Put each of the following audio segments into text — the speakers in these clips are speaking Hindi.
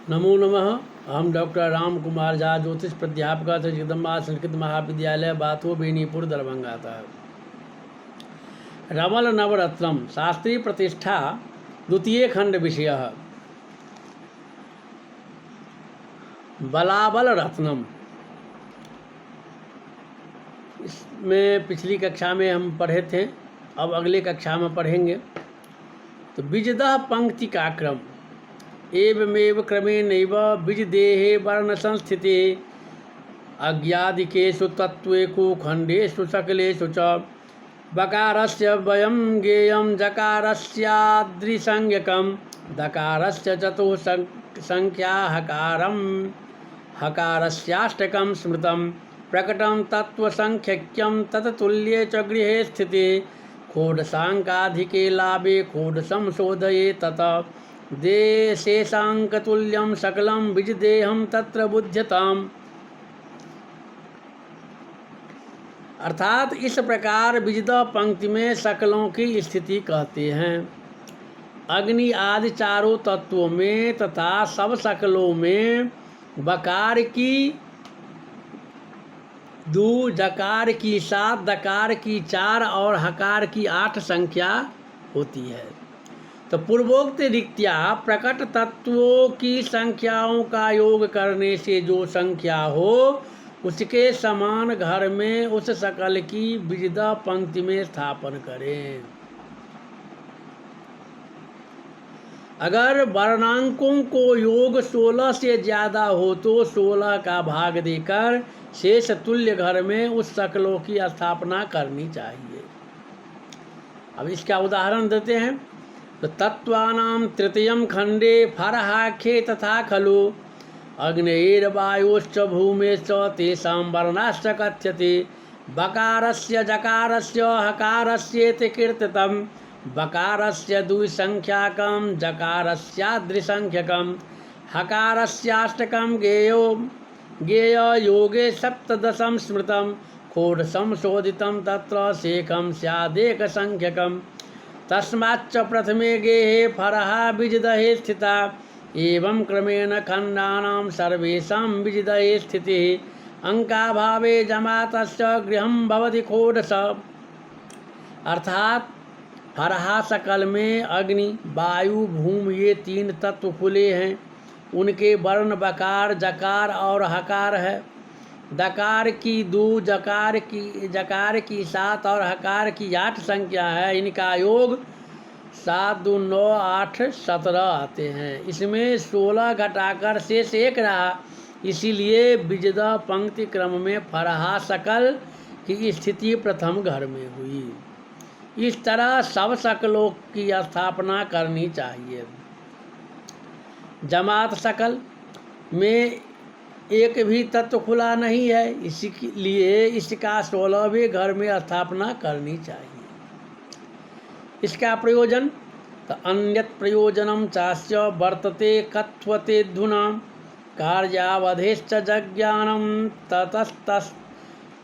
नमो नमः। हम डॉक्टर राम कुमार झा, ज्योतिष प्राध्यापक जगदम्बा संस्कृत महाविद्यालय, बाथो बेनीपुर, दरभंगा था। रमल नवरत्नम शास्त्रीय प्रतिष्ठा द्वितीय खंड विषय बलाबल रत्नम। इसमें पिछली कक्षा में हम पढ़े थे, अब अगली कक्षा में पढ़ेंगे। तो विजदः पंक्ति का क्रम एवमेव क्रमेणैव विजदेहे वर्ण संस्थिते अज्ञादिकेषु तत्त्वेषु खण्डेषु सकलेषु च बकारस्य वयं ज्ञेयं जकारस्याद्रिसंज्ञकं दकारस्य चतुःसंख्या हकारं हकारस्याष्टकं स्मृतं प्रकटं तत्त्वसंख्यक्यं तत्तुल्ये च गृहे स्थिते खोडसाङ्काधिके लाभे खोडसंशोधये ततः देशेशांकतुल्यं सकलं विजदेहं तत्र बुध्यताम्। अर्थात इस प्रकार विजद पंक्ति में सकलों की स्थिति कहते हैं। अग्नि आदि चारों तत्वों में तथा सब सकलों में बकार की 2, जकार की 7, दकार की 4 और हकार की 8 संख्या होती है। तो पूर्वोक्त रीत्या प्रकट तत्वों की संख्याओं का योग करने से जो संख्या हो उसके समान घर में उस सकल की विजद पंक्ति में स्थापन करें। अगर वर्णांकों को योग 16 से ज़्यादा हो तो 16 का भाग देकर शेष तुल्य घर में उस सकलों की स्थापना करनी चाहिए। अब इसका उदाहरण देते हैं। तो तत्वानां तृतीयं खंडे फरहाख्ये तथा खलु अग्नेर्वायोश्च भूमेश्च तेषां वर्णाश्च कथ्यते बकारस्य जकारस्य हकारस्येति कीर्तितं बकारस्य द्विसंख्याकं जकारस्याद्रिसंख्यकं हकारस्याष्टकं ज्ञेय योगे सप्तदशं स्मृतं खोडसंशोधितं तत्र शेखं स्यादेकसंख्यकम् तस्माच्च प्रथमे गेहे फरहा विजदहे स्थिता एवं क्रमेण खंडानां सर्वेषां विजदहे स्थितिः अंकाभावे जमातस्य गृहं भवति खोडश। अर्थात फरहा सकल में अग्नि, वायु, भूमि ये 3 तत्व खुले हैं। उनके वर्ण बकार, जकार और हकार है। दकार की 2, जकार की 7 और हकार की 8 संख्या है। इनका योग 7, 2, 9, 8, 17 आते हैं। इसमें 16 घटाकर शेष 1 रहा। इसीलिए विजद पंक्ति क्रम में फरहा सकल की स्थिति प्रथम घर में हुई। इस तरह सब सकलों की स्थापना करनी चाहिए। जमात सकल में एक भी तत्व खुला नहीं है, इसलिए इसका 16वें घर में स्थापना करनी चाहिए। इसका प्रयोजन तो अन्यत प्रयोजनम चास्य वर्तते कथ्वते धुना कार्यावधेश्च जज्ञानम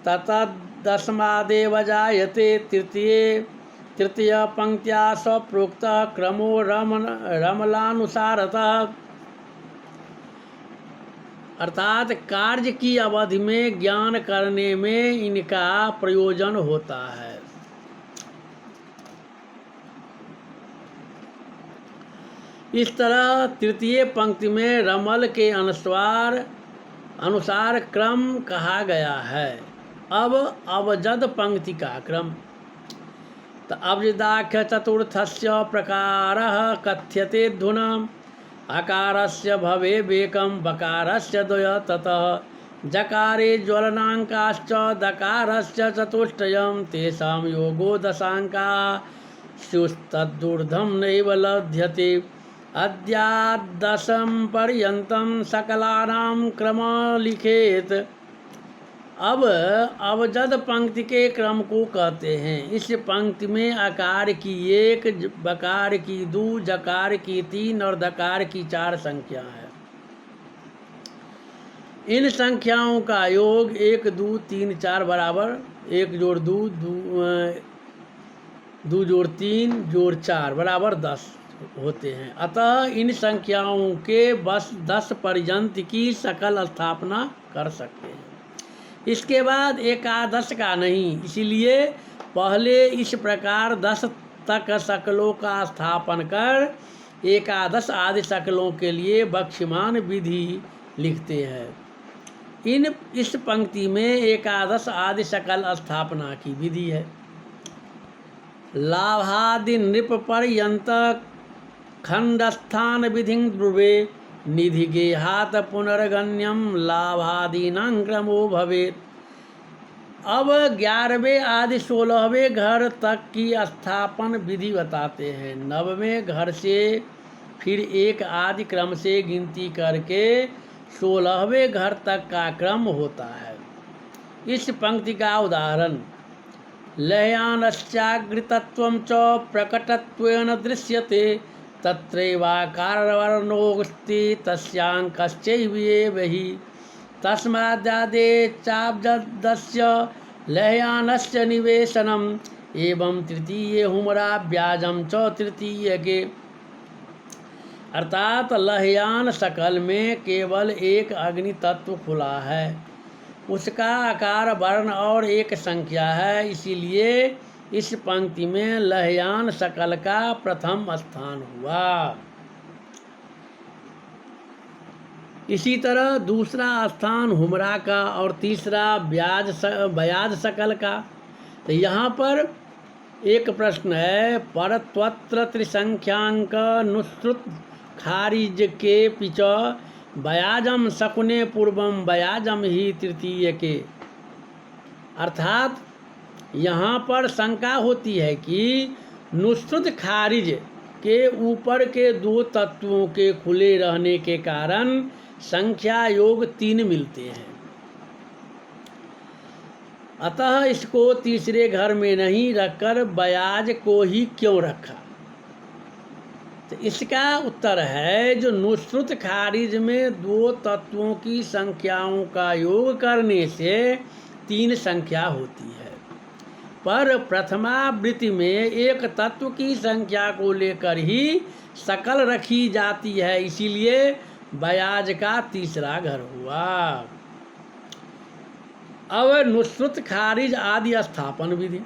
ततदस्मादेव जायते तृतीय पंक्त्या स्वप्रोक्त क्रमो रमलानुसारतः। अर्थात कार्य की अवधि में ज्ञान करने में इनका प्रयोजन होता है। इस तरह तृतीय पंक्ति में रमल के अनुसार क्रम कहा गया है। अब अवजद पंक्ति का क्रम तो अवजदाख्य चतुर्थस्य प्रकारः कथ्यते धुना अकारस्य भवे वेकं बकारस्य द्वय ततः जकारे ज्वलनांकाश्च दकारस्य चतुष्टयं तेषां योगो दशांका स्युस्तदूर्ध्वं नैव लभ्यते अद्यादशं पर्यन्तं सकलानां क्रम लिखेत। अब अवजद पंक्ति के क्रम को कहते हैं। इस पंक्ति में आकार की 1, बकार की 2, जकार की 3 और दकार की 4 संख्या है। इन संख्याओं का योग 1, 2, 3, 4 बराबर 1 जोड़ 2, 2 जोड़ 3 जोड़ 4 बराबर 10 होते हैं। अतः इन संख्याओं के बस 10 पर्यंत की सकल स्थापना कर सकते हैं। इसके बाद एकादश का नहीं, इसलिए पहले इस प्रकार 10 तक शकलों का स्थापन कर एकादश आदि शकलों के लिए बक्ष्यमान विधि लिखते हैं। इस पंक्ति में एकादश आदि शकल स्थापना की विधि है। लाभादि नृप पर्यंत खंडस्थान विधि ब्रुवे निधि गेहात पुनर्गण्यम लाभादीनां क्रमो भवेत्। अब 11वें आदि 16वें घर तक की स्थापन विधि बताते हैं। 9वें घर से फिर एक आदि क्रम से गिनती करके 16वें घर तक का क्रम होता है। इस पंक्ति का उदाहरण लयानश्चाग्रतत्वं च प्रकटत्वेन दृश्यते तत्रैवाकारवर्णोऽस्ति तस्याङ्कश्चैव हि तस्माद्यादे चाब्दस्य लयानस्य निवेशनम् एवं तृतीये हुमराभ्याजम च तृतीयके। अर्थात लहयान शकल में केवल एक अग्नि तत्व खुला है, उसका आकार वर्ण और एक संख्या है, इसीलिए इस पंक्ति में लहयान शकल का प्रथम स्थान हुआ। इसी तरह दूसरा स्थान हुमरा का और तीसरा बयाज शकल का। तो यहाँ पर एक प्रश्न है, परत्वत्र त्रिसंख्यांक नुसृत खारिज के पिच बयाजम शकुने पूर्वम बयाजम ही तृतीय के। अर्थात यहाँ पर शंका होती है कि नुसृत खारिज के ऊपर के 2 तत्वों के खुले रहने के कारण संख्या योग 3 मिलते हैं, अतः इसको तीसरे घर में नहीं रखकर बयाज को ही क्यों रखा। तो इसका उत्तर है, जो नुसृत खारिज में 2 तत्वों की संख्याओं का योग करने से 3 संख्या होती है, पर प्रथमावृत्ति में एक तत्व की संख्या को लेकर ही शकल रखी जाती है, इसीलिए बयाज का तीसरा घर हुआ। अब नुसृत खारिज आदि स्थापन विधि।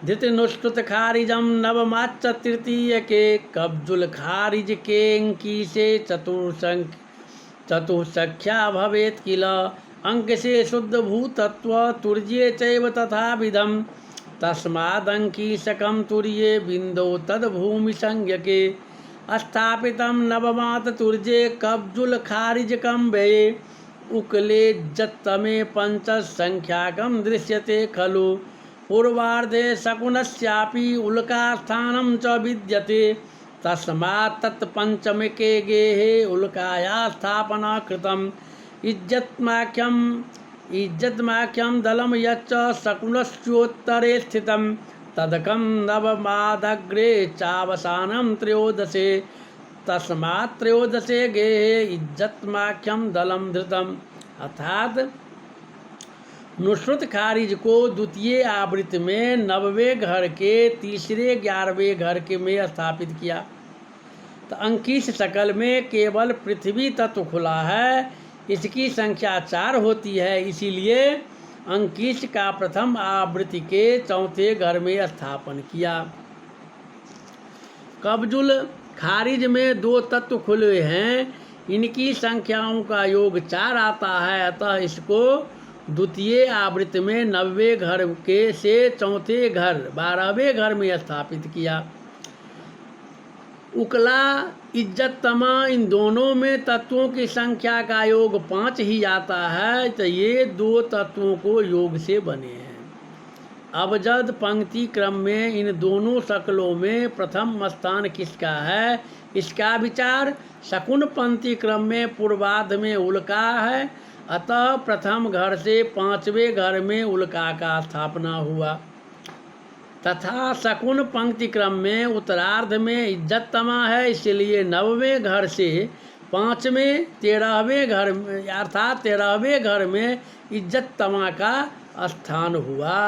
धृत नुसृत खारिजम नवमाच तृतीय के कब्जुल खारिज के अंकी से चतुसंख्या भवेत किल। अंक से शुद्ध भूतत्व तुर्ये चैव तथा विधम तस्मादंकी शकम तुर्ये बिंदो तद भूमि संज्ञके स्थापितम नवमात तुर्ये कब्जुल खारिजकम व्यये उकले जत्तमे पंच संख्याकम दृश्यते खलु पूर्वार्धे शकुनस्यापि उल्कास्थानं च विद्यते तस्मात् तत्पंचमके गेहे उल्काया स्थापना कृतम् इज्जत्माख्यम दलम यच्च शकुनस्योत्तरे स्थितं तदकं नवमादग्रे चावसानं त्रयोदशे तस्मात् त्रयोदशे गेहे इज्जत्माख्यम दलम धृतम। अर्थात नुसृत खारिज को द्वितीय आवृत्ति में 9वें घर के तीसरे 11वें घर के में स्थापित किया। तो अंकीश शकल में केवल पृथ्वी तत्व खुला है, इसकी संख्या 4 होती है, इसीलिए अंकीश का प्रथम आवृत्ति के चौथे घर में स्थापन किया। कब्जुल खारिज में 2 तत्व खुले हैं, इनकी संख्याओं का योग 4 आता है, अतः इसको द्वितीय आवृत्ति में 9वें घर के से चौथे घर 12वें घर में स्थापित किया। उकला इज्जतमा इन दोनों में तत्वों की संख्या का योग 5 ही आता है, तो ये 2 तत्वों को योग से बने हैं। अबजद पंक्ति क्रम में इन दोनों शकलों में प्रथम स्थान किसका है, इसका विचार शकुन पंक्ति क्रम में पूर्वार्ध में उल्का है, अतः प्रथम घर से 5वें घर में उल्का का स्थापना हुआ, तथा शकुन पंक्ति क्रम में उत्तरार्ध में इज्जतमा है, इसलिए 9वें घर से 5वें 13वें घर में अर्थात 13वें घर में इज्जतमा का स्थान हुआ।